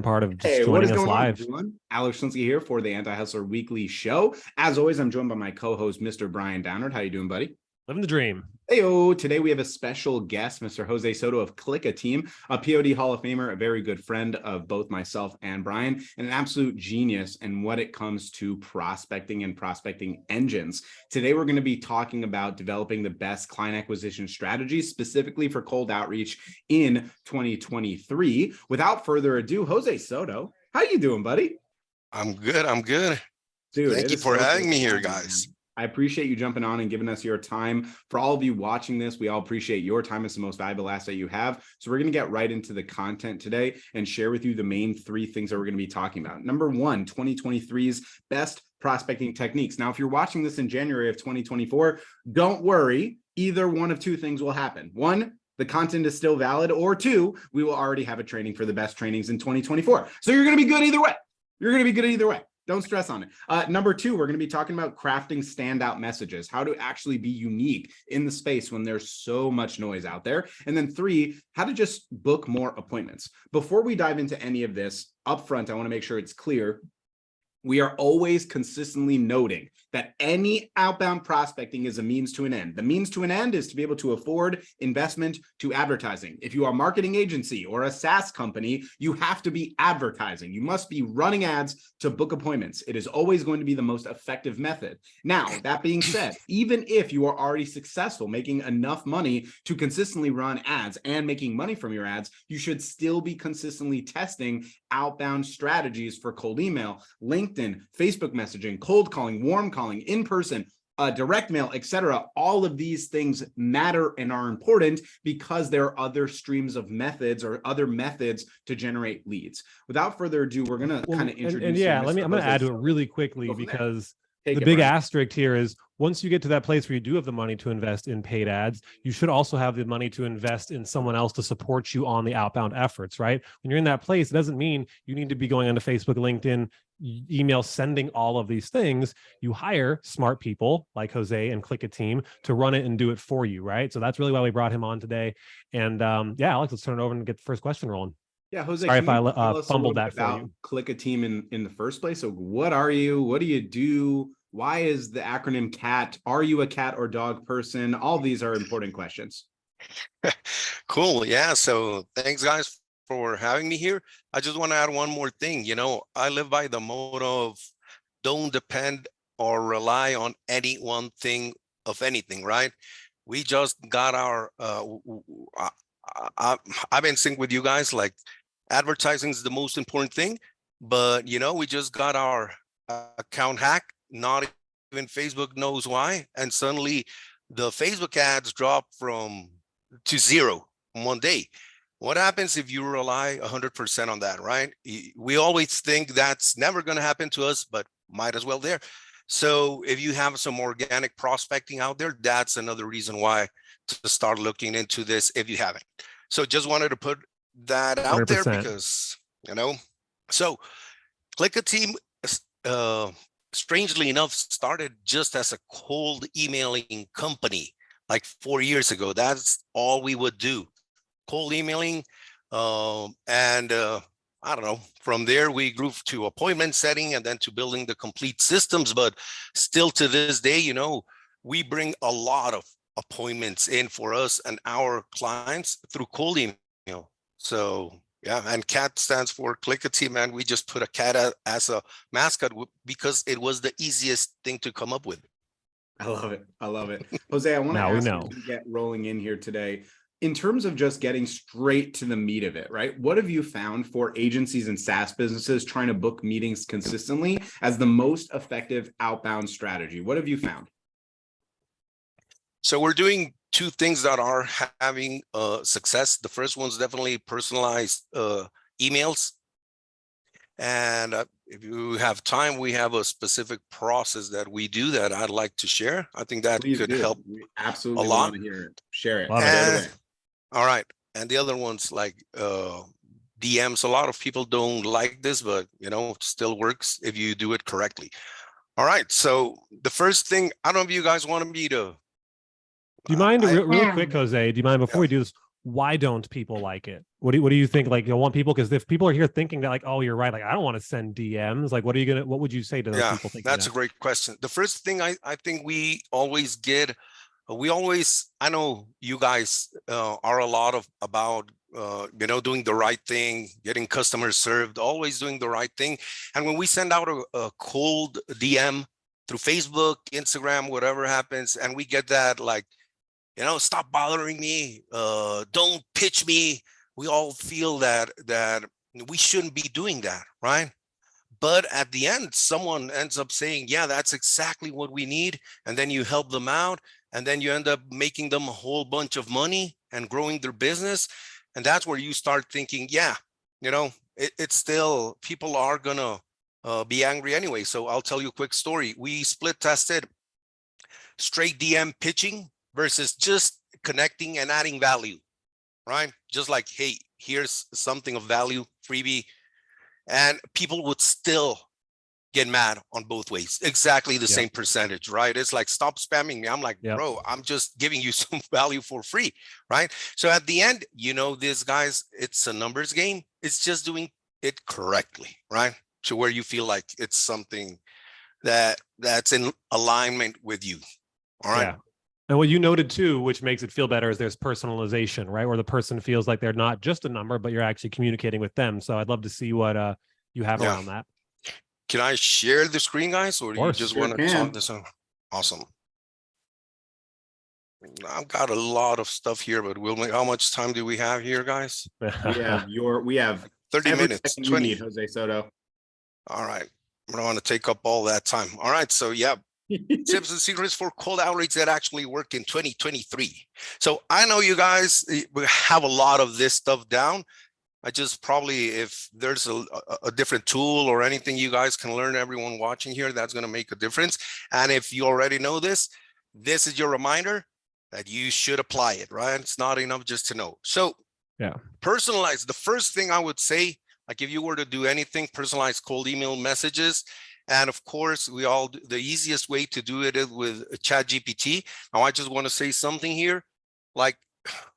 part of just Hey, what is joining us going on, live. everyone? Alex Schlinsky here for the Anti-Hustler Weekly Show. As always, I'm joined by my co-host, Mr. Brian Downard. How you doing, buddy? Living the dream. Heyo, today we have a special guest, Mr. Jose Stoto of Click Team, a POD Hall of Famer, a very good friend of both myself and Brian, and an absolute genius in what it comes to prospecting and prospecting engines. Today, we're going to be talking about developing the best client acquisition strategies, specifically for cold outreach in 2023. Without further ado, Jose Stoto, how you doing, buddy? I'm good. I'm good. Dude, thank you for having me here, guys. I appreciate you jumping on and giving us your time. For all of you watching this, we all appreciate your time. It's the most valuable asset you have. So we're going to get right into the content today and share with you the main three things that we're going to be talking about. Number one, 2023's best prospecting techniques. Now, if you're watching this in January of 2024, don't worry. Either one of two things will happen. One, the content is still valid, or two, we will already have a training for the best trainings in 2024. So you're going to be good either way. You're going to be good either way. Don't stress on it. Number two, we're going to be talking about crafting standout messages, how to actually be unique in the space when there's so much noise out there. And then three, how to just book more appointments. Before we dive into any of this upfront, I want to make sure it's clear. We are always consistently noting that any outbound prospecting is a means to an end. The means to an end is to be able to afford investment to advertising. If you are a marketing agency or a SaaS company, you have to be advertising. You must be running ads to book appointments. It is always going to be the most effective method. Now, that being said, even if you are already successful making enough money to consistently run ads and making money from your ads, you should still be consistently testing outbound strategies for cold email, LinkedIn, Facebook messaging, cold calling, warm calling, in person, direct mail, etc. All of these things matter and are important because there are other streams of methods or other methods to generate leads. Without further ado, we're going to kind of introduce. And yeah, I'm going to add to it really quickly because the big asterisk here is once you get to that place where you do have the money to invest in paid ads, you should also have the money to invest in someone else to support you on the outbound efforts, right? When you're in that place, it doesn't mean you need to be going onto Facebook, LinkedIn, email, sending all of these things. You hire smart people like Jose and Click Team to run it and do it for you, right? So that's really why we brought him on today. And yeah, Alex, let's turn it over and get the first question rolling. Yeah, Jose, sorry if I fumbled that for you. Click Team in the first place. So what are you? What do you do? Why is the acronym CAT? Are you a cat or dog person? All these are important questions. Cool. Yeah. So thanks, guys, for having me here. I just want to add one more thing. You know, I live by the motto of don't depend or rely on any one thing of anything, right? We just got our, I've been synced with you guys, like advertising is the most important thing, but you know, we just got our account hacked. Not even Facebook knows why. And suddenly the Facebook ads drop to zero in one day. What happens if you rely 100% on that, right? We always think that's never going to happen to us, but might as well there. So if you have some organic prospecting out there, that's another reason why to start looking into this if you haven't. So just wanted to put that out 100%. There because, you know, so Click Team, strangely enough, started just as a cold emailing company like 4 years ago. That's all we would do, cold emailing. And I don't know, from there we grew to appointment setting and then to building the complete systems. But still to this day, you know, we bring a lot of appointments in for us and our clients through cold email. So yeah, and CAT stands for Click Team, and we just put a cat as a mascot because it was the easiest thing to come up with. I love it. I love it. Jose, I want to ask you to get rolling in here today. In terms of just getting straight to the meat of it, right? What have you found for agencies and SaaS businesses trying to book meetings consistently as the most effective outbound strategy? What have you found? So we're doing two things that are having success. The first one's definitely personalized emails. And if you have time, we have a specific process that we do that I'd like to share. I think that could help absolutely a lot. Want to hear it. Share it. All right. And the other one's like DMs. A lot of people don't like this, but you know, it still works if you do it correctly. All right. So the first thing, I don't know if you guys want me to. Do you mind real quick, Jose? Do you mind before we do this? why don't people like it? What do you think? Like, you'll want people, because if people are here thinking that like, oh, you're right, like I don't want to send DMs, like what would you say to those people thinking that's a great question. The first thing I think we always get, I know you guys are a lot of about doing the right thing, getting customers served, always doing the right thing. And when we send out a cold DM through Facebook, Instagram, whatever happens, and we get that like, stop bothering me, don't pitch me, we all feel that we shouldn't be doing that, right? But at the end, someone ends up saying, yeah, that's exactly what we need. And then you help them out. And then you end up making them a whole bunch of money and growing their business. And that's where you start thinking, yeah, it's still, people are going to be angry anyway. So I'll tell you a quick story. We split tested straight DM pitching versus just connecting and adding value, right? Just like, hey, here's something of value, freebie. And people would still get mad on both ways. Exactly the same percentage, right? It's like, stop spamming me. I'm like, bro, I'm just giving you some value for free, right? So at the end, this, guys, it's a numbers game. It's just doing it correctly, right? So where you feel like it's something that's in alignment with you. All right. Yeah. And what you noted too, which makes it feel better, is there's personalization, right? Where the person feels like they're not just a number, but you're actually communicating with them. So I'd love to see what you have around that. Can I share the screen, guys, or do you just want to talk this on? Awesome. I've got a lot of stuff here, but how much time do we have here, guys? We have 30 minutes. 20. Jose Soto. All right. I don't want to take up all that time. All right. So tips and secrets for cold outreach that actually work in 2023. So I know you guys have a lot of this stuff down. I just probably, if there's a different tool or anything you guys can learn, everyone watching here, that's going to make a difference. And if you already know this is your reminder that you should apply it, right? It's not enough just to know. So personalize. The first thing I would say, like if you were to do anything, personalized cold email messages. And of course, the easiest way to do it is with ChatGPT. Now, I just want to say something here. Like,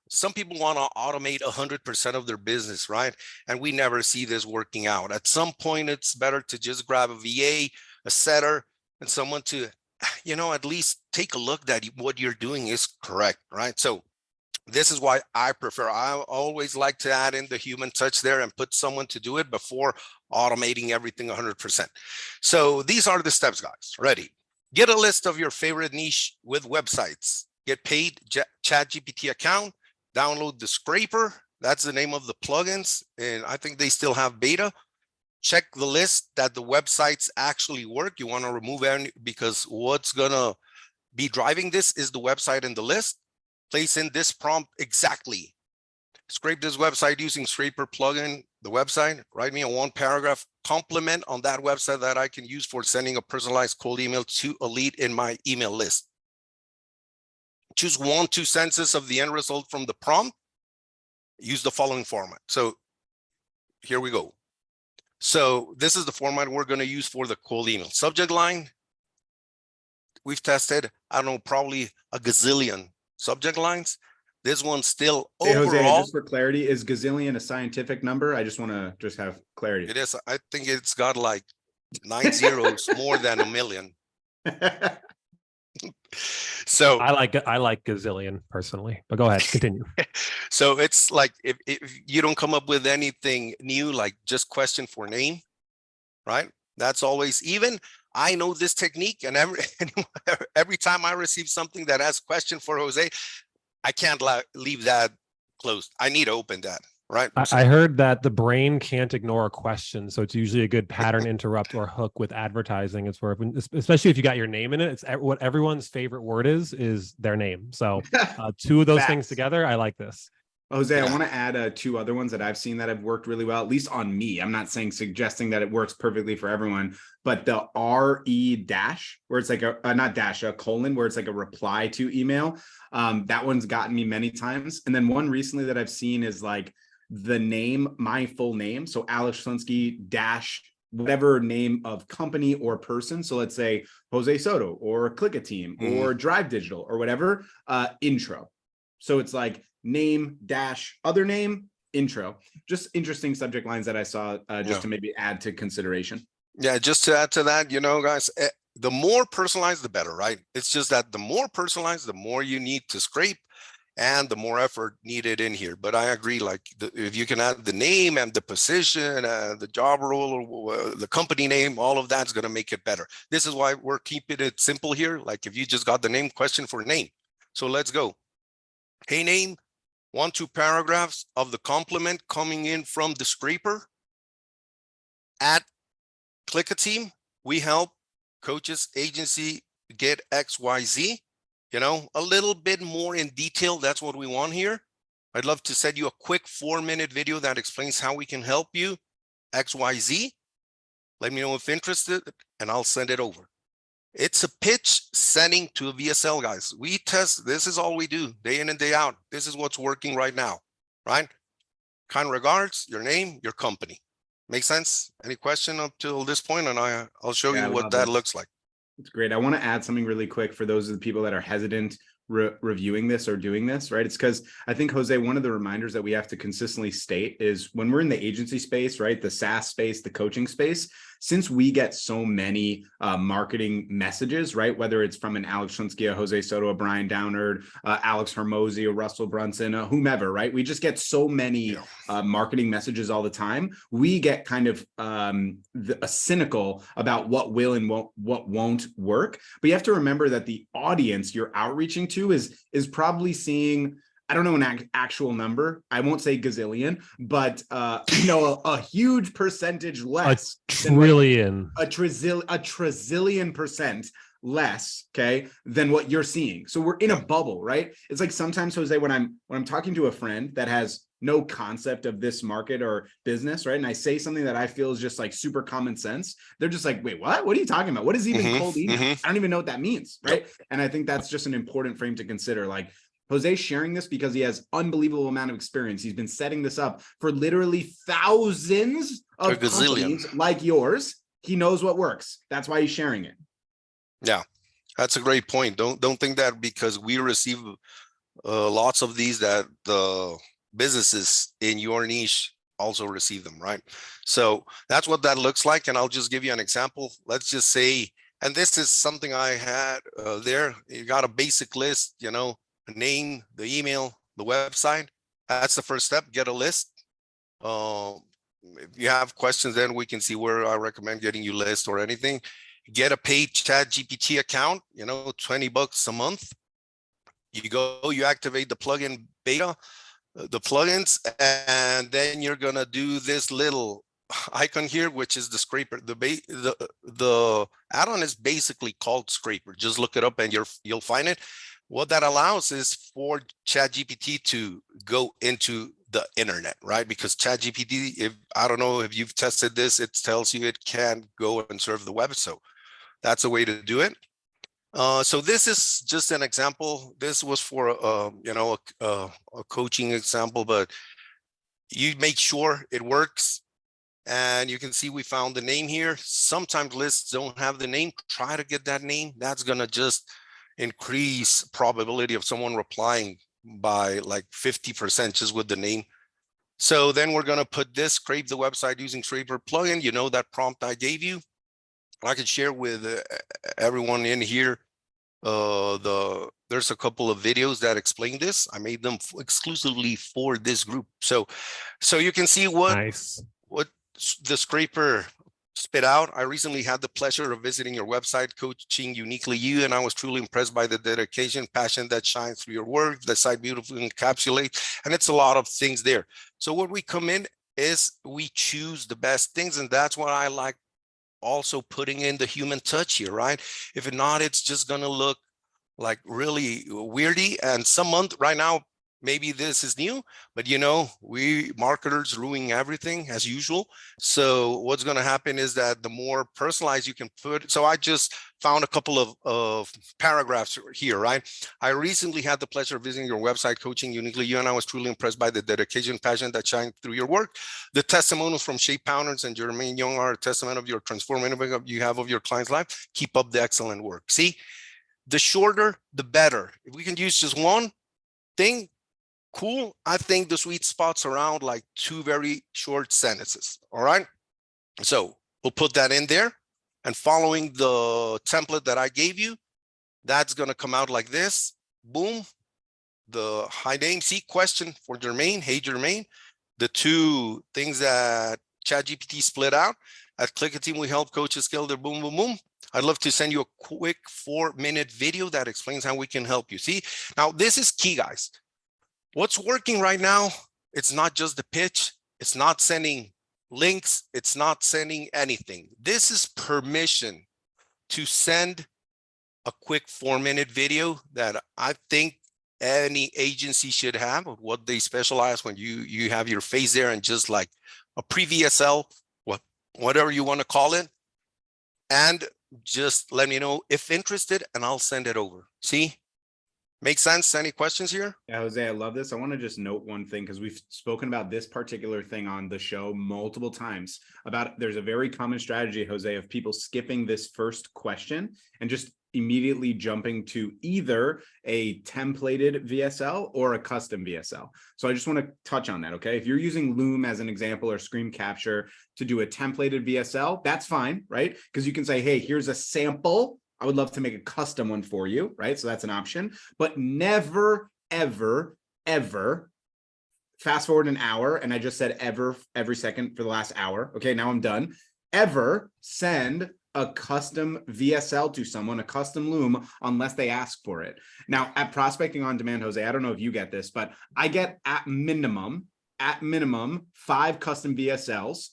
some people want to automate 100% of their business, right? And we never see this working out. At some point, it's better to just grab a VA, a setter, and someone to, at least take a look that what you're doing is correct, right? So this is why I always like to add in the human touch there and put someone to do it before automating everything 100%. So these are the steps, guys. Ready? Get a list of your favorite niche with websites. Get paid ChatGPT account. Download the scraper. That's the name of the plugins. And I think they still have beta. Check the list that the websites actually work. You want to remove any, because what's going to be driving this is the website and the list. Place in this prompt exactly. Scrape this website using scraper plugin, the website. Write me a 1-paragraph compliment on that website that I can use for sending a personalized cold email to a lead in my email list. Choose 1-2 sentences of the end result from the prompt. Use the following format. So here we go. So this is the format we're going to use for the cold email. Subject line. We've tested, I don't know, probably a gazillion subject lines. This one's still overall. Jose, just for clarity, is gazillion a scientific number? I just want to have clarity. It is. I think it's got like 9 zeros more than a million. So I like gazillion personally, but go ahead, continue. So it's like, if you don't come up with anything new, like just question for name, right? That's always, even I know this technique, and every time I receive something that has question for Jose, I can't leave that closed. I need to open that. Right. I heard that the brain can't ignore a question. So it's usually a good pattern interrupt or hook with advertising. It's where, especially if you got your name in it, it's what everyone's favorite word is their name. So 2 of those things together, I like this. Jose, I want to add 2 other ones that I've seen that have worked really well, at least on me. I'm not suggesting that it works perfectly for everyone, but the RE dash, where it's like a colon, where it's like a reply to email. That one's gotten me many times. And then one recently that I've seen is like the name, my full name. So Alex Schlinsky dash whatever name of company or person. So let's say Jose Soto or Click a Team or Drive Digital or whatever, intro. So it's like name dash other name intro. Just interesting subject lines that I saw just to maybe add to consideration. Yeah, just to add to that, guys, the more personalized, the better, right? It's just that the more personalized, the more you need to scrape and the more effort needed in here. But I agree, like if you can add the name and the position, the job role, or the company name, all of that's going to make it better. This is why we're keeping it simple here. Like if you just got the name, question for name. So let's go. Hey, name, 1-2 paragraphs of the compliment coming in from the scraper. At Click a Team, we help coaches, agency get XYZ. A little bit more in detail. That's what we want here. I'd love to send you a quick 4-minute video that explains how we can help you XYZ. Let me know if interested and I'll send it over. It's a pitch sending to a VSL, guys. We test. This is all we do day in and day out. This is what's working right now, right? Kind regards, your name, your company. Make sense? Any question up till this point? And I'll show you what that looks like. It's great. I want to add something really quick for those of the people that are hesitant reviewing this or doing this, right? It's because I think, Jose, one of the reminders that we have to consistently state is when we're in the agency space, right? The SaaS space, the coaching space, since we get so many marketing messages, right? Whether it's from an Alex Schlinsky, a Jose Soto, a Brian Downard, Alex Hermosi, a Russell Brunson, whomever, right? We just get so many marketing messages all the time. We get kind of cynical about what will and what won't work. But you have to remember that the audience you're outreaching to is probably seeing, I don't know an actual number. I won't say gazillion, but a huge percentage less. A trillion. A trillion percent less, okay, than what you're seeing. So we're in a bubble, right? It's like sometimes, Jose, when I'm talking to a friend that has no concept of this market or business, right? And I say something that I feel is just like super common sense. They're just like, wait, what? What are you talking about? What is even cold email? I don't even know what that means, right? And I think that's just an important frame to consider. Like, Jose's sharing this because he has unbelievable amount of experience. He's been setting this up for literally thousands of companies like yours. He knows what works. That's why he's sharing it. Yeah, that's a great point. Don't think that because we receive lots of these that the businesses in your niche also receive them, right? So that's what that looks like. And I'll just give you an example. Let's just say, and this is something I had there. You got a basic list, the name, the email, the website. That's the first step. Get a list. If you have questions, then we can see where I recommend getting you list or anything. Get a paid ChatGPT account, $20 a month. You activate the plugin beta, the plugins, and then you're gonna do this little icon here, which is the scraper. The add-on is basically called Scraper. Just look it up and you'll find it. What that allows is for ChatGPT to go into the internet, right? Because ChatGPT, I don't know if you've tested this, it tells you it can go and serve the web. So that's a way to do it. So this is just an example. This was for a coaching example, but you make sure it works. And you can see we found the name here. Sometimes lists don't have the name. Try to get that name. That's gonna just increase probability of someone replying by like 50% just with the name. So then we're gonna put this, scrape the website using Scraper plugin. That prompt I gave you. I could share with everyone in here. There's a couple of videos that explain this. I made them exclusively for this group. So you can see what the scraper spit out. I recently had the pleasure of visiting your website, Coaching Uniquely You, and I was truly impressed by the dedication, passion that shines through your work. The site beautifully encapsulates, and it's a lot of things there. So what we come in is we choose the best things, and that's what I like. Also putting in the human touch here, right? If not, it's just gonna look like really weirdy. And some month right now, maybe this is new, but we marketers ruin everything as usual. So what's gonna happen is that the more personalized you can put, so I just found a couple of paragraphs here, right? I recently had the pleasure of visiting your website, Coaching Uniquely You, and I was truly impressed by the dedication, passion that shine through your work. The testimonials from Shea Pounders and Jermaine Young are a testament of your transformative you have of your client's life. Keep up the excellent work. See, the shorter, the better. If we can use just one thing, Cool. I think the sweet spot's around like 2 very short sentences. All right. So we'll put that in there, and following the template that I gave you, that's going to come out like this. Boom. The hi name, see, question for Jermaine. Hey, Jermaine. The 2 things that ChatGPT split out. At Click a Team, we help coaches scale their boom, boom, boom. I'd love to send you a quick 4-minute video that explains how we can help you. See, now this is key, guys. What's working right now, it's not just the pitch. It's not sending links. It's not sending anything. This is permission to send a quick 4-minute video that I think any agency should have, of what they specialize when you have your face there, and just like a pre-VSL, whatever you want to call it, and just let me know if interested, and I'll send it over. See? Makes sense? Any questions here? Yeah, Jose, I love this. I want to just note one thing, because we've spoken about this particular thing on the show multiple times. About there's a very common strategy, Jose, of people skipping this first question and just immediately jumping to either a templated VSL or a custom VSL. So I just want to touch on that, okay? If you're using Loom as an example, or Screen Capture to do a templated VSL, that's fine, right? Because you can say, hey, here's a sample. I would love to make a custom one for you, right? So that's an option, but never, ever, ever fast forward an hour. And I just said ever every second for the last hour. Okay, now I'm done. Ever send a custom VSL to someone, a custom Loom, unless they ask for it. Now at Prospecting on Demand, Jose, I don't know if you get this, but I get at minimum 5 custom VSLs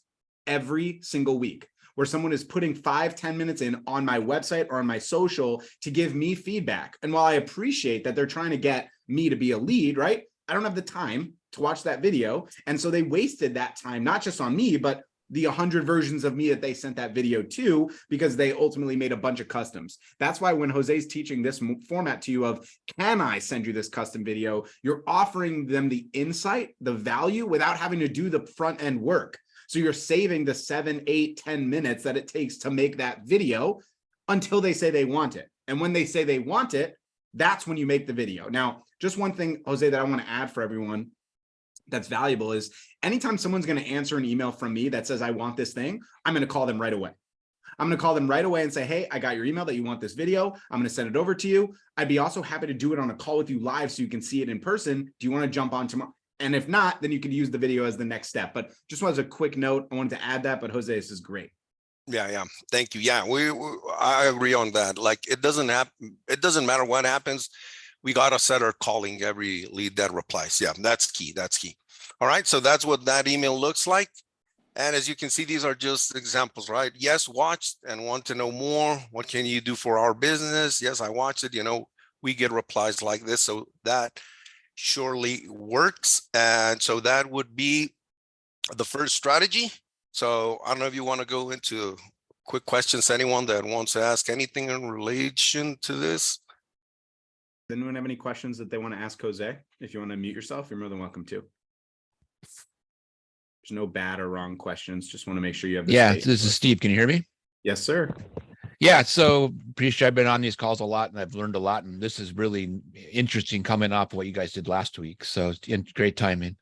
every single week, where someone is putting 5-10 minutes in on my website or on my social to give me feedback. And while I appreciate that they're trying to get me to be a lead, right? I don't have the time to watch that video. And so they wasted that time, not just on me, but the 100 versions of me that they sent that video to, because they ultimately made a bunch of customs. That's why when Jose's teaching this format to you of, can I send you this custom video? You're offering them the insight, the value, without having to do the front end work. So you're saving the 7, 8, 10 minutes that it takes to make that video until they say they want it. And when they say they want it, that's when you make the video. Now, just one thing, Jose, that I want to add for everyone that's valuable is anytime someone's going to answer an email from me that says, I want this thing, I'm going to call them right away. I'm going to call them right away and say, hey, I got your email that you want this video. I'm going to send it over to you. I'd be also happy to do it on a call with you live so you can see it in person. Do you want to jump on tomorrow? And if not, then you could use the video as the next step. But just as a quick note, I wanted to add that, but Jose, this is great. Yeah. Thank you. Yeah, I agree on that. Like, it doesn't happen. It doesn't matter what happens. We got to set our calling every lead that replies. Yeah, that's key. That's key. All right. So that's what that email looks like. And as you can see, these are just examples, right? Yes, watched and want to know more. What can you do for our business? Yes, I watched it. We get replies like this. So that surely works. And so that would be the first strategy. So I don't know if you want to go into quick questions, anyone that wants to ask anything in relation to this. Does anyone have any questions that they want to ask Jose? If you want to mute yourself, you're more than welcome to. There's no bad or wrong questions. Just want to make sure you have this is Steve. Can you hear me? Yes, sir. Yeah, so pretty sure I've been on these calls a lot and I've learned a lot, and this is really interesting coming off of what you guys did last week. So great timing.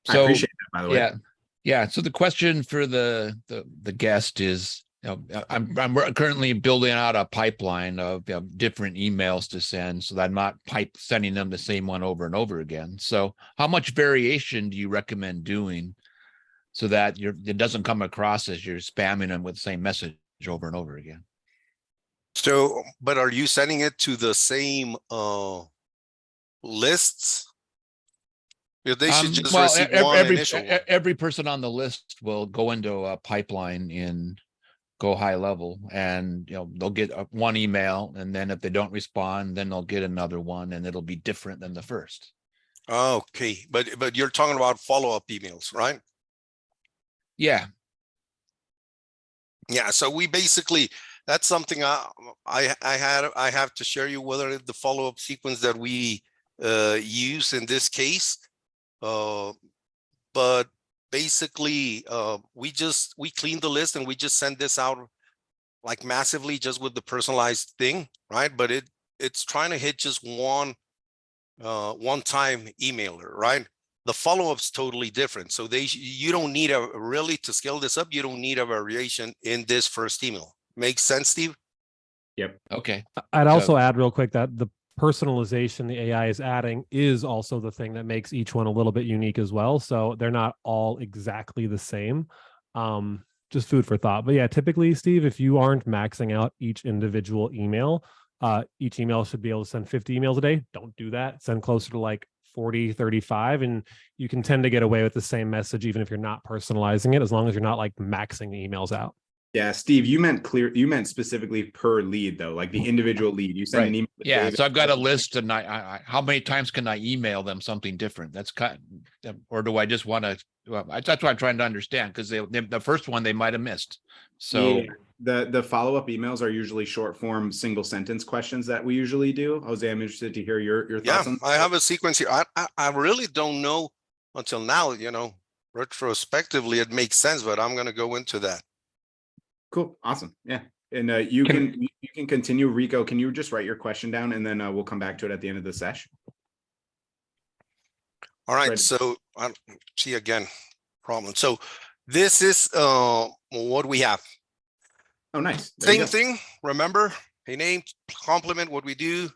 So I appreciate that, by the way. Yeah. So the question for the guest is, I'm currently building out a pipeline of different emails to send, so that I'm not sending them the same one over and over again. So how much variation do you recommend doing so that it doesn't come across as you're spamming them with the same message over and over again? So, but are you sending it to the same lists? They should just receive one initial one. Every person on the list will go into a pipeline in Go High Level, and they'll get one email, and then if they don't respond, then they'll get another one, and it'll be different than the first. Okay, but you're talking about follow-up emails, right? Yeah. Yeah, so we basically, that's something I have to share you, whether the follow-up sequence that we use in this case, but basically we clean the list and we just send this out like massively just with the personalized thing, right? But it's trying to hit just one one-time emailer, right? The follow-up's totally different. So you don't need really to scale this up. You don't need a variation in this first email. Makes sense, Steve? Yep. Okay. I'd So- also add real quick that the personalization the AI is adding is also the thing that makes each one a little bit unique as well. So they're not all exactly the same. Just food for thought. But yeah, typically, Steve, if you aren't maxing out each individual email, each email should be able to send 50 emails a day. Don't do that. Send closer to like 40, 35, and you can tend to get away with the same message even if you're not personalizing it, as long as you're not like maxing the emails out. Yeah, Steve, you meant specifically per lead though, like the individual lead. You send an email. to Yeah, David. so I've got a list, and I how many times can I email them something different? That's kind, or do I just want to? Well, that's what I'm trying to understand, because the first one they might have missed. So yeah, the follow-up emails are usually short form single sentence questions that we usually do. Jose, I'm interested to hear your thoughts on that. I have a sequence here. I really don't know until now, retrospectively it makes sense, but I'm going to go into that. Cool. Awesome. Yeah. And you can continue. Rico, can you just write your question down, and then we'll come back to it at the end of the session. All right. Ready. So I see again, problem. So this is what we have. Oh, nice. There you Same go. thing. Remember, a name, complement what we do.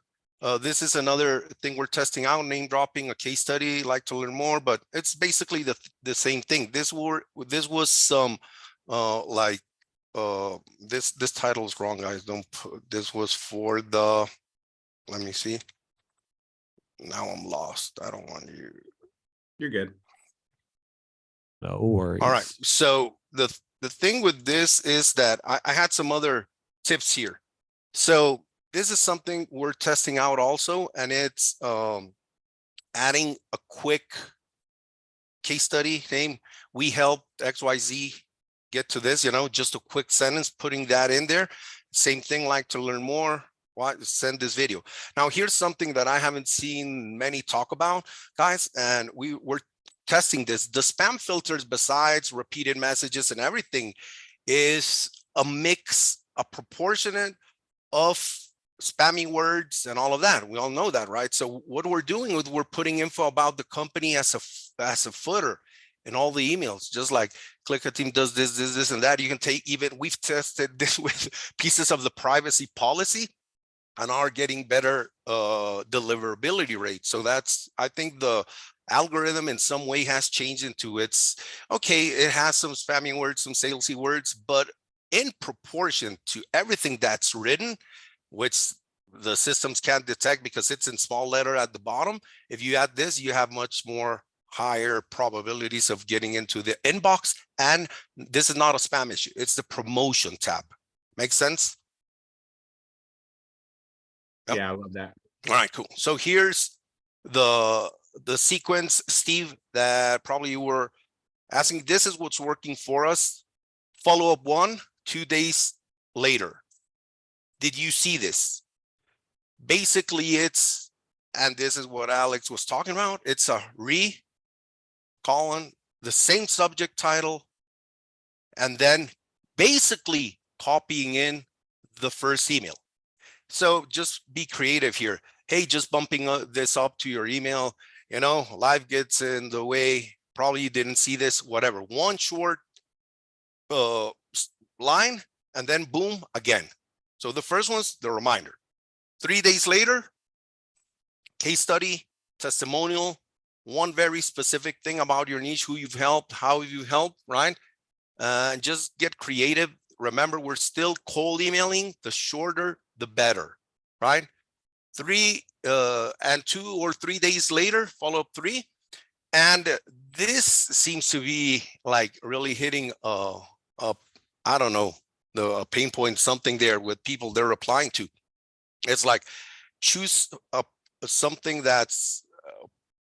This is another thing we're testing out, name dropping, a case study, like to learn more, but it's basically the same thing. This was some this title is wrong, guys. Don't put, this was for the, let me see. Now I'm lost. I don't want you. You're good. No worries. All right. So the thing with this is that I had some other tips here. So this is something we're testing out also, and it's adding a quick case study name. We helped XYZ get to this, just a quick sentence, putting that in there. Same thing, like to learn more, send this video. Now, here's something that I haven't seen many talk about, guys, and we're testing this. The spam filters, besides repeated messages and everything, is a mix, a proportionate of spammy words and all of that. We all know that, right? So what we're doing is we're putting info about the company as a footer in all the emails, just like Clicker Team does this, and that. You can take, even we've tested this with pieces of the privacy policy and are getting better deliverability rates. So that's, I think the algorithm in some way has changed into it has some spammy words, some salesy words, but in proportion to everything that's written, which the systems can't detect because it's in small letter at the bottom. If you add this, you have much more higher probabilities of getting into the inbox. And this is not a spam issue. It's the promotion tab. Make sense? Yep. Yeah, I love that. All right, cool. So here's the sequence, Steve, that probably you were asking. This is what's working for us. Follow-up 1, 2 days later. Did you see this? Basically, it's, and this is what Alex was talking about, it's a colon, the same subject title, and then basically copying in the first email. So just be creative here. Hey, just bumping this up to your email, life gets in the way. Probably you didn't see this, whatever. One short line, and then boom, again. So the first one's the reminder. 3 days later, case study, testimonial, one very specific thing about your niche, who you've helped, how you've helped, right? And just get creative. Remember, we're still cold emailing. The shorter, the better, right? 2 or 3 days later, follow-up 3. And this seems to be like really hitting I don't know, the pain point, something there with people they're replying to. It's like, choose something that's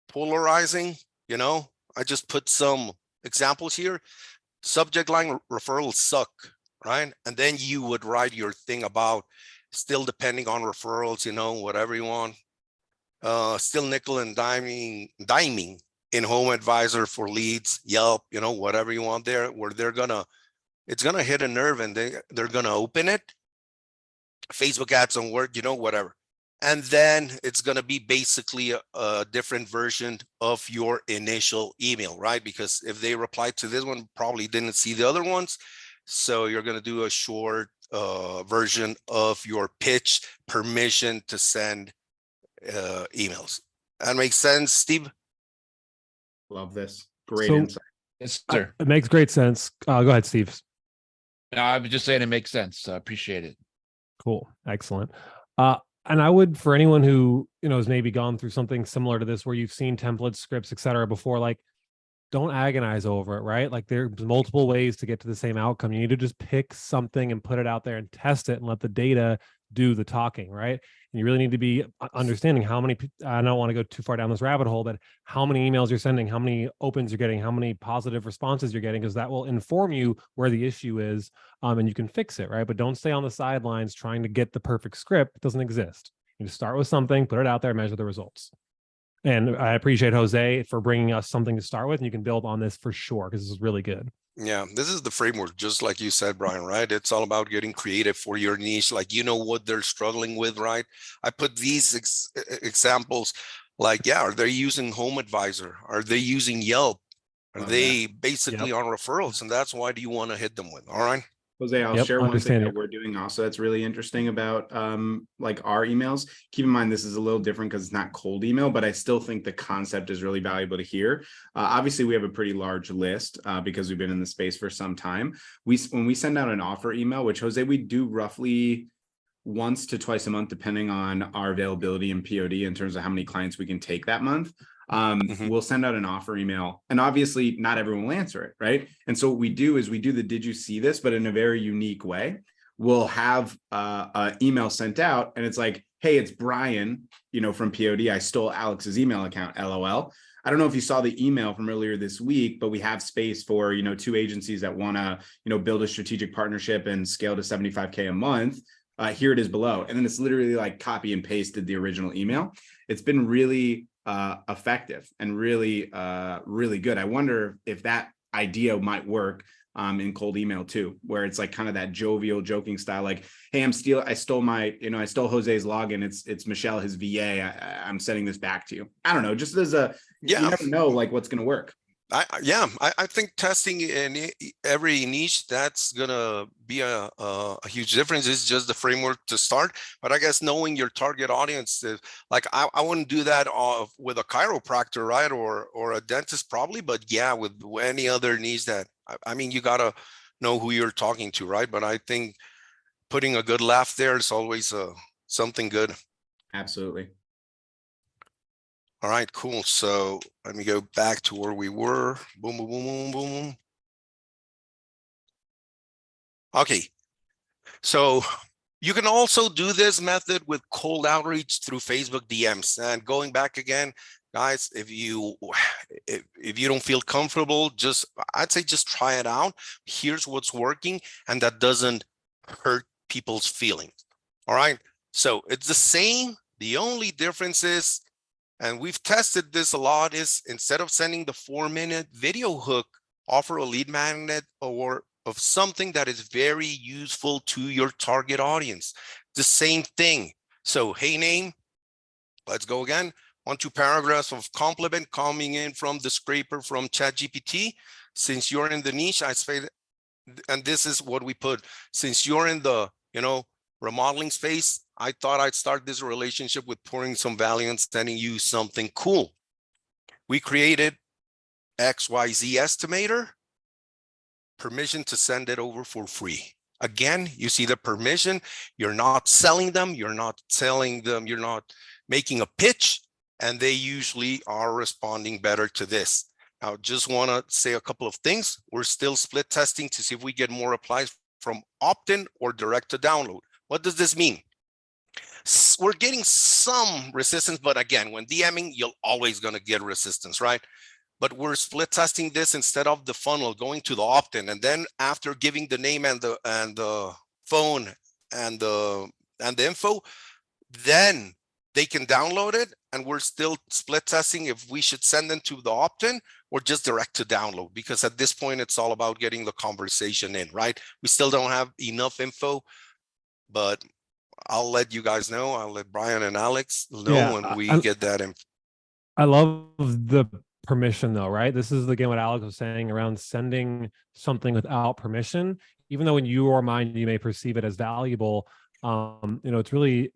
polarizing. I just put some examples here. Subject line, referrals suck, right? And then you would write your thing about still depending on referrals, whatever you want. Still nickel and diming in Home Advisor for leads, Yelp, whatever you want there, where it's gonna hit a nerve and they're gonna open it. Facebook ads don't work, whatever. And then it's going to be basically a different version of your initial email, right? Because if they replied to this one, probably didn't see the other ones. So you're going to do a short version of your pitch permission to send emails. That makes sense, Steve? Love this. Great So- insight. Yes, sir. It makes great sense. Go ahead, Steve. No, I was just saying it makes sense. I appreciate it. Cool. Excellent. And I would, for anyone who, has maybe gone through something similar to this, where you've seen templates, scripts, et cetera, before, like, don't agonize over it, right? Like, there's multiple ways to get to the same outcome. You need to just pick something and put it out there and test it and let the data do the talking, right? And you really need to be understanding how many, I don't want to go too far down this rabbit hole, but how many emails you're sending, how many opens you're getting, how many positive responses you're getting, because that will inform you where the issue is, and you can fix it, right? But don't stay on the sidelines trying to get the perfect script. It doesn't exist. You just start with something, put it out there, measure the results. And I appreciate Jose for bringing us something to start with, and you can build on this for sure, because this is really good. Yeah, this is the framework, just like you said, Brian, right? It's all about getting creative for your niche. Like, what they're struggling with, right? I put these examples, like, yeah, are they using Home Advisor? Are they using Yelp? Are they basically on referrals? And that's why do you want to hit them with, all right? Jose, I'll share one thing that we're doing also that's really interesting about like our emails. Keep in mind, this is a little different because it's not cold email, but I still think the concept is really valuable to hear. Obviously, we have a pretty large list because we've been in the space for some time. When we send out an offer email, which, Jose, we do roughly once to twice a month, depending on our availability and POD in terms of how many clients we can take that month. We'll send out an offer email, and obviously not everyone will answer it, right? And so what we do is we do the "did you see this?" but in a very unique way. We'll have an email sent out, and it's like, "Hey, it's Brian, from POD. I stole Alex's email account, LOL." I don't know if you saw the email from earlier this week, but we have space for, 2 agencies that want to, build a strategic partnership and scale to 75K a month. Here it is below. And then it's literally like copy and pasted the original email. It's been really effective and really, really good. I wonder if that idea might work in cold email too, where it's like kind of that jovial, joking style, like, "Hey, I stole Jose's login. It's Michelle, his VA. I'm sending this back to you." I don't know, just as you never know, like, what's going to work. I think testing in every niche, that's gonna be a huge difference. It's just the framework to start, but I guess knowing your target audience is, like, I wouldn't do that with a chiropractor, right, or a dentist probably, but yeah, with any other niche that I mean, you gotta know who you're talking to, right? But I think putting a good laugh there is always something good. Absolutely. All right, cool. So let me go back to where we were. Boom, boom, boom, boom, boom. Okay. So you can also do this method with cold outreach through Facebook DMs. And going back again, guys, if you don't feel comfortable, I'd say just try it out. Here's what's working, and that doesn't hurt people's feelings. All right. So it's the same. The only difference is, and we've tested this a lot, is instead of sending the 4-minute video hook, offer a lead magnet or of something that is very useful to your target audience. The same thing. So, "Hey, name," let's go again. 1-2 paragraphs of compliment coming in from the scraper from ChatGPT. Since you're in the niche, I say, and this is what we put, "Since you're in the, remodeling space, I thought I'd start this relationship with pouring some value and sending you something cool. We created XYZ estimator, permission to send it over for free." Again, you see the permission. You're not selling them. You're not making a pitch, and they usually are responding better to this. Now, just want to say a couple of things. We're still split testing to see if we get more replies from opt-in or direct to download. What does this mean? We're getting some resistance, but again, when DMing, you're always going to get resistance, right? But we're split testing this instead of the funnel going to the opt-in, and then after giving the name and the phone and the info, then they can download it, and we're still split testing if we should send them to the opt-in or just direct to download, because at this point it's all about getting the conversation in, right? We still don't have enough info, but I'll let you guys know. I'll let Brian and Alex know Yeah, when we get that in. I love the permission though, right? This is again what Alex was saying around sending something without permission, even though in your mind you may perceive it as valuable. It's really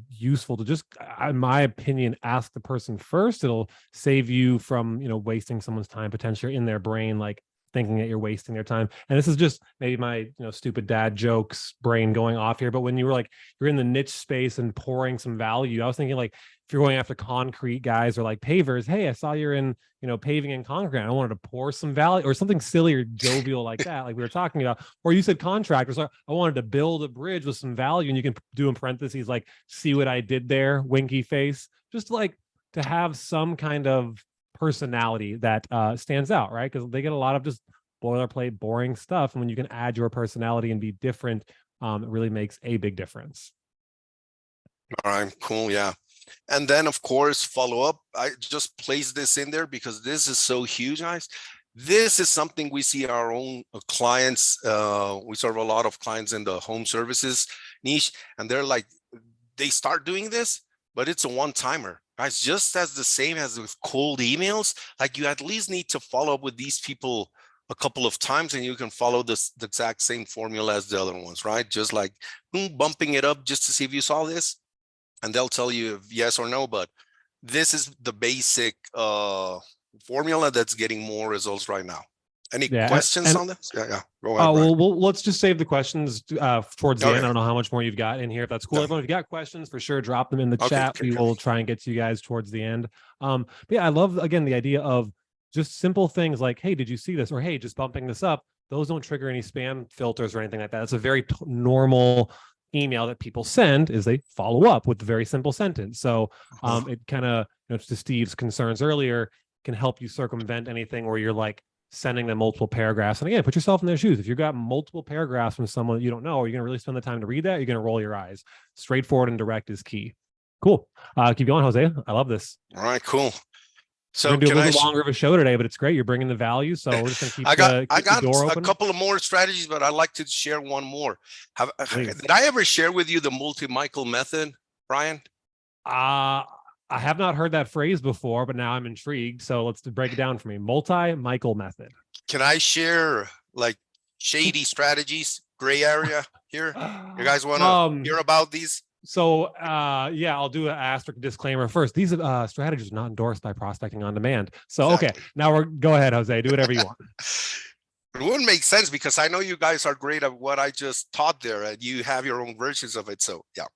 useful to just, in my opinion, ask the person first. It'll save you from wasting someone's time potentially in their brain, like thinking that you're wasting their time. And this is just maybe my stupid dad jokes brain going off here, but when you were like you're in the niche space and pouring some value, I was thinking like if you're going after concrete guys or like pavers, hey, I saw you're in paving and concrete, I wanted to pour some value or something silly or jovial like that, like we were talking about. Or you said contractors, so I wanted to build a bridge with some value, and you can do in parentheses like, see what I did there, winky face, just like to have some kind of personality that stands out, right? Because they get a lot of just boilerplate boring stuff, and when you can add your personality and be different, it really makes a big difference. All right, cool. Yeah. And then of course, follow up. I just placed this in there because this is so huge, guys. This is something we see our own clients. We serve a lot of clients in the home services niche, and they're like, they start doing this, but it's a one-timer, guys. Just as the same as with cold emails, like you at least need to follow up with these people a couple of times, and you can follow the exact same formula as the other ones, right? Just like bumping it up just to see if you saw this, and they'll tell you if yes or no. But this is the basic formula that's getting more results right now. Any questions on this? Yeah. Go ahead. Well, let's just save the questions towards the end. I don't know how much more you've got in here. If that's cool, everyone, if you got questions, for sure, drop them in the chat. We will try and get to you guys towards the end. But yeah, I love, again, the idea of just simple things like, hey, did you see this? Or hey, just bumping this up. Those don't trigger any spam filters or anything like that. It's a very normal email that people send, is they follow up with a very simple sentence. So it kind of, to Steve's concerns earlier, can help you circumvent anything where you're like sending them multiple paragraphs. And again, put yourself in their shoes. If you've got multiple paragraphs from someone that you don't know, are you going to really spend the time to read that? You're going to roll your eyes. Straightforward and direct is key. Cool. Keep going, Jose. I love this. All right, cool. So we're gonna do a little bit longer of a show today, but it's great. You're bringing the value, so we're just gonna keep. I got the door open. A couple of more strategies, but I'd like to share one more. Did I ever share with you the multi-Michael method, Brian? I have not heard that phrase before, but now I'm intrigued. So let's break it down for me. Multi-Michael method. Can I share like shady strategies, gray area here? You guys want to hear about these? So yeah, I'll do an asterisk disclaimer first. These strategies are not endorsed by Prospecting on Demand. So okay, now go ahead, Jose, do whatever you want. It wouldn't make sense because I know you guys are great at what I just taught there, and you have your own versions of it. So yeah.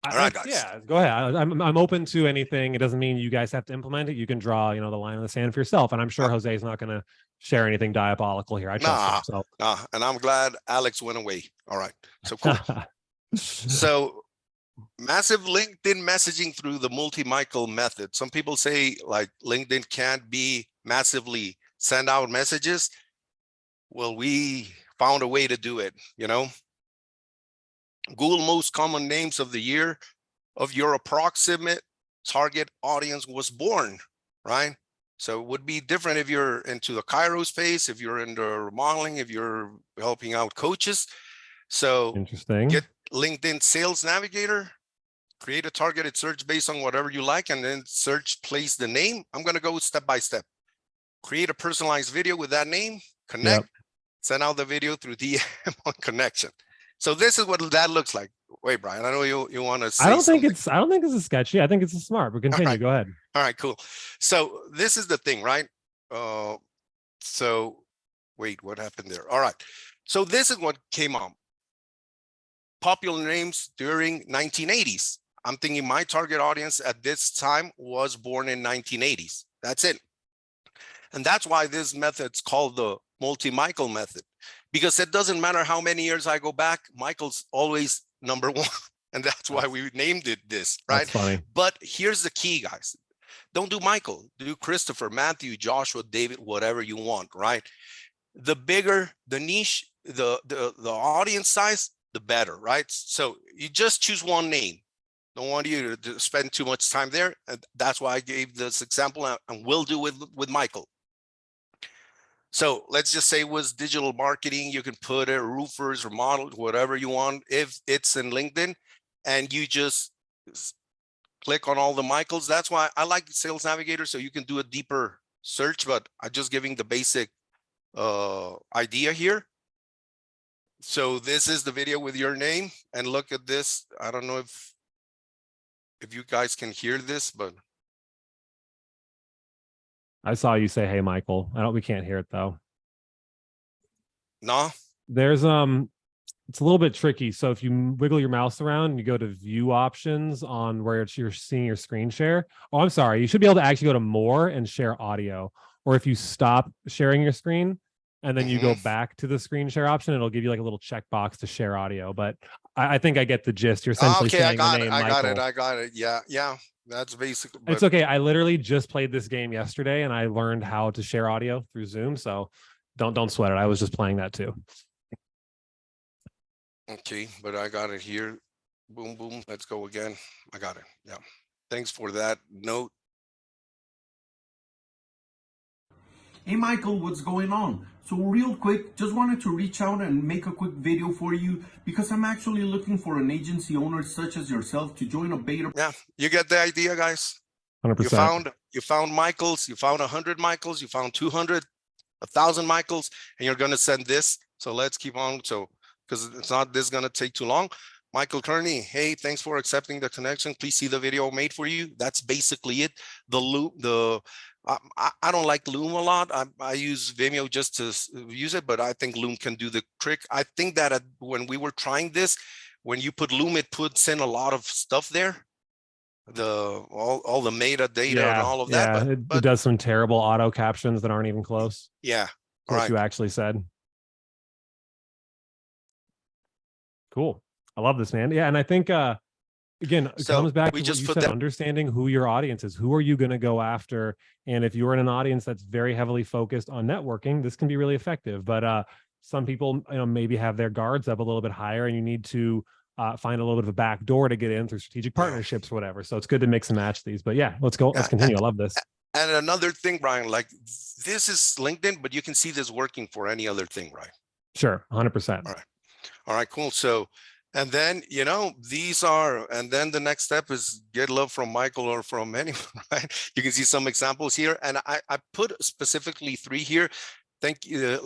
All right, guys. Yeah, go ahead. I'm open to anything. It doesn't mean you guys have to implement it. You can draw, the line in the sand for yourself. And I'm sure Jose is not going to share anything diabolical here. I trust him. So. And I'm glad Alex went away. All right. So cool. So massive LinkedIn messaging through the multi-Michael method. Some people say like LinkedIn can't be massively send out messages. Well, we found a way to do it, Google most common names of the year of your approximate target audience was born, right? So it would be different if you're into the Cairo space, if you're into remodeling, if you're helping out coaches. So interesting. Get LinkedIn Sales Navigator, create a targeted search based on whatever you like, and then search, place the name. I'm going to go step by step. Create a personalized video with that name, connect, send out the video through DM on connection. So this is what that looks like. Wait, Brian, I know you want to say I don't think it's sketchy. I think it's smart, but continue. Go ahead. All right, cool. So this is the thing, right? So wait, what happened there? All right. So this is what came on. Popular names during 1980s. I'm thinking my target audience at this time was born in 1980s. That's it. And that's why this method's called the multi-Michael method, because it doesn't matter how many years I go back, Michael's always number one. And that's why we named it this, right? That's funny. But here's the key, guys. Don't do Michael, do Christopher, Matthew, Joshua, David, whatever you want, right? The bigger the niche, the audience size, the better, right? So you just choose one name. Don't want you to spend too much time there. And that's why I gave this example, and will do with Michael. So let's just say it was digital marketing. You can put it roofers, remodels, whatever you want. If it's in LinkedIn, and you just click on all the Michaels. That's why I like Sales Navigator, so you can do a deeper search, but I'm just giving the basic idea here. So this is the video with your name, and look at this. I don't know if you guys can hear this, but I saw you say, "Hey, Michael." We can't hear it though. no. There's it's a little bit tricky. So if you wiggle your mouse around and you go to view options on where you're seeing your screen share. Oh, I'm sorry. You should be able to actually go to more and share audio. Or if you stop sharing your screen and then you go back to the screen share option, it'll give you like a little checkbox to share audio. But I think I get the gist. You're essentially Okay, saying I got the it. name I got it. Yeah. That's basically. It's okay. I literally just played this game yesterday and I learned how to share audio through Zoom. So don't sweat it. I was just playing that too. Okay, but I got it here. Boom, boom. Let's go again. I got it. Yeah. Thanks for that note. Hey Michael, what's going on? So real quick, just wanted to reach out and make a quick video for you because I'm actually looking for an agency owner such as yourself to join a beta. Yeah, you get the idea, guys. 100%. You found Michaels, you found 100 Michaels, you found 200, 1,000 Michaels, and you're going to send this. So let's keep on. So, because it's not this going to take too long. Michael Kearney, hey, thanks for accepting the connection. Please see the video made for you. That's basically it. The loop, I don't like Loom a lot. I use Vimeo just to use it, but I think Loom can do the trick. I think that when we were trying this, when you put Loom, it puts in a lot of stuff there. All the metadata and all of that. Yeah, it does some terrible auto captions that aren't even close. Yeah. What you actually said. Cool. I love this, man. Yeah, and I think again, it comes back to what you said, understanding who your audience is. Who are you going to go after? And if you're in an audience that's very heavily focused on networking, this can be really effective. But some people, maybe have their guards up a little bit higher, and you need to find a little bit of a back door to get in through strategic partnerships or whatever. So it's good to mix and match these. But yeah, let's go. Let's continue. I love this. And another thing, Brian, like this is LinkedIn, but you can see this working for any other thing, right? Sure. 100%. All right, cool. So, and then, these are, and then the next step is get love from Michael or from anyone, right? You can see some examples here. And I put specifically 3 here. Thank you.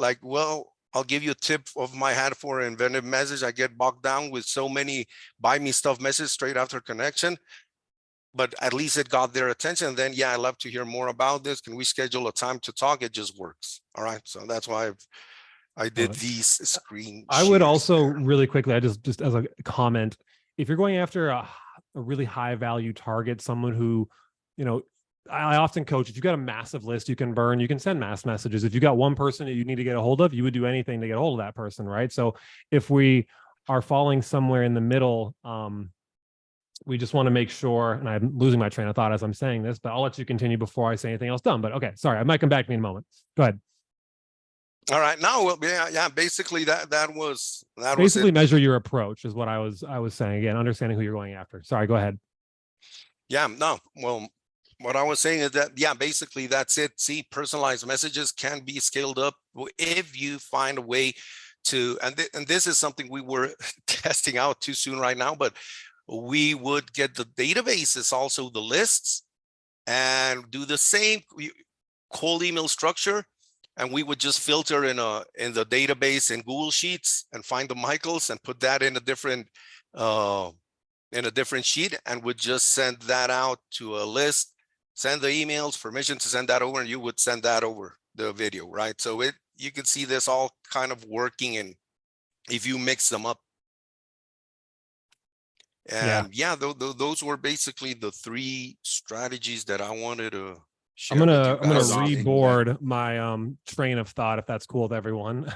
I'll give you a tip of my hat for inventive message. I get bogged down with so many buy me stuff messages straight after connection, but at least it got their attention. And then, yeah, I'd love to hear more about this. Can we schedule a time to talk? It just works. All right. So that's why I did these screen. I would also really quickly, I just as a comment, if you're going after a really high value target, someone who, I often coach, if you've got a massive list you can burn, you can send mass messages. If you got one person that you need to get a hold of, you would do anything to get a hold of that person, right? So if we are falling somewhere in the middle, we just want to make sure, and I'm losing my train of thought as I'm saying this, but I'll let you continue before I say anything else dumb. But okay, sorry, I might come back to me in a moment. Go ahead. All right. Now, well, yeah. Basically, that was basically measure your approach is what I was saying. Again, understanding who you're going after. Sorry, go ahead. Yeah. No. Well, what I was saying is that, yeah, basically that's it. See, personalized messages can be scaled up if you find a way to, and this is something we were testing out too soon right now, but we would get the databases, also the lists, and do the same cold email structure. And we would just filter in the database in Google Sheets and find the Michaels and put that in a different sheet, and would just send that out to a list, send the emails, permission to send that over, and you would send that over the video, right? So you can see this all kind of working, and if you mix them up. And yeah, those were basically the 3 strategies that I wanted to. I'm gonna reboard my train of thought, if that's cool with everyone.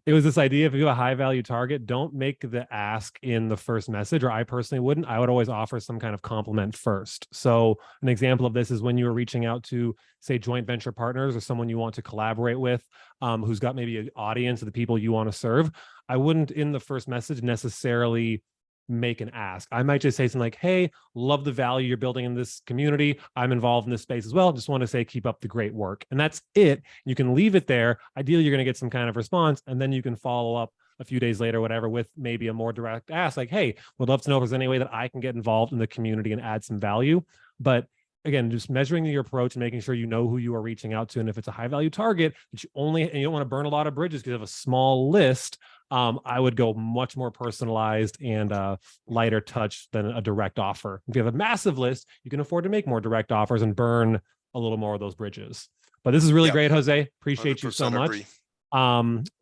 It was this idea, if you have a high value target, don't make the ask in the first message, or I personally wouldn't. I would always offer some kind of compliment first. So an example of this is when you were reaching out to, say, joint venture partners or someone you want to collaborate with, who's got maybe an audience of the people you want to serve. I wouldn't in the first message necessarily make an ask. I might just say something like, hey, love the value you're building in this community. I'm involved in this space as well. Just want to say, keep up the great work. And that's it. You can leave it there. Ideally, you're going to get some kind of response, and then you can follow up a few days later, whatever, with maybe a more direct ask, like, hey, would love to know if there's any way that I can get involved in the community and add some value. But again, just measuring your approach and making sure you know who you are reaching out to. And if it's a high value target that you don't want to burn a lot of bridges because you have a small list, I would go much more personalized and lighter touch than a direct offer. If you have a massive list, you can afford to make more direct offers and burn a little more of those bridges. But this is really great, Jose. Appreciate you so much. Agree.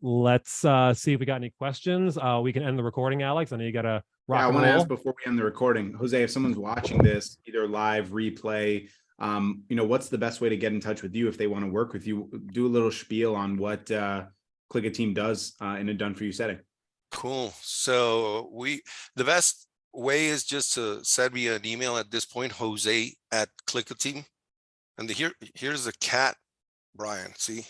Let's see if we got any questions. We can end the recording, Alex. I know you got to rock I and want to roll. ask before we end the recording, Jose, if someone's watching this either live, replay, what's the best way to get in touch with you if they want to work with you? Do a little spiel on what Click a Team does in a done for you setting. Cool. So the best way is just to send me an email at this point, Jose@ClickATeam. And here's a cat, Brian. See?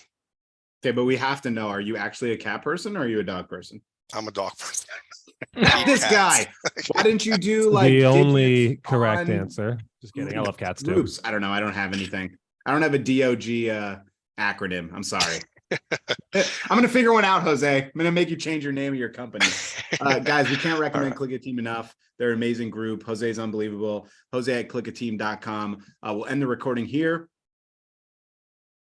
Okay, but we have to know, are you actually a cat person or are you a dog person? I'm a dog person. This guy. Why didn't you do like the only digits correct on answer? Just kidding. I love cats too. groups? I don't know. I don't have anything. I don't have a DOG acronym. I'm sorry. I'm going to figure one out, Jose. I'm going to make you change your name of your company. Guys, we can't recommend Click a Team enough. They're an amazing group. Jose's unbelievable. Jose@clickateam.com. We'll end the recording here.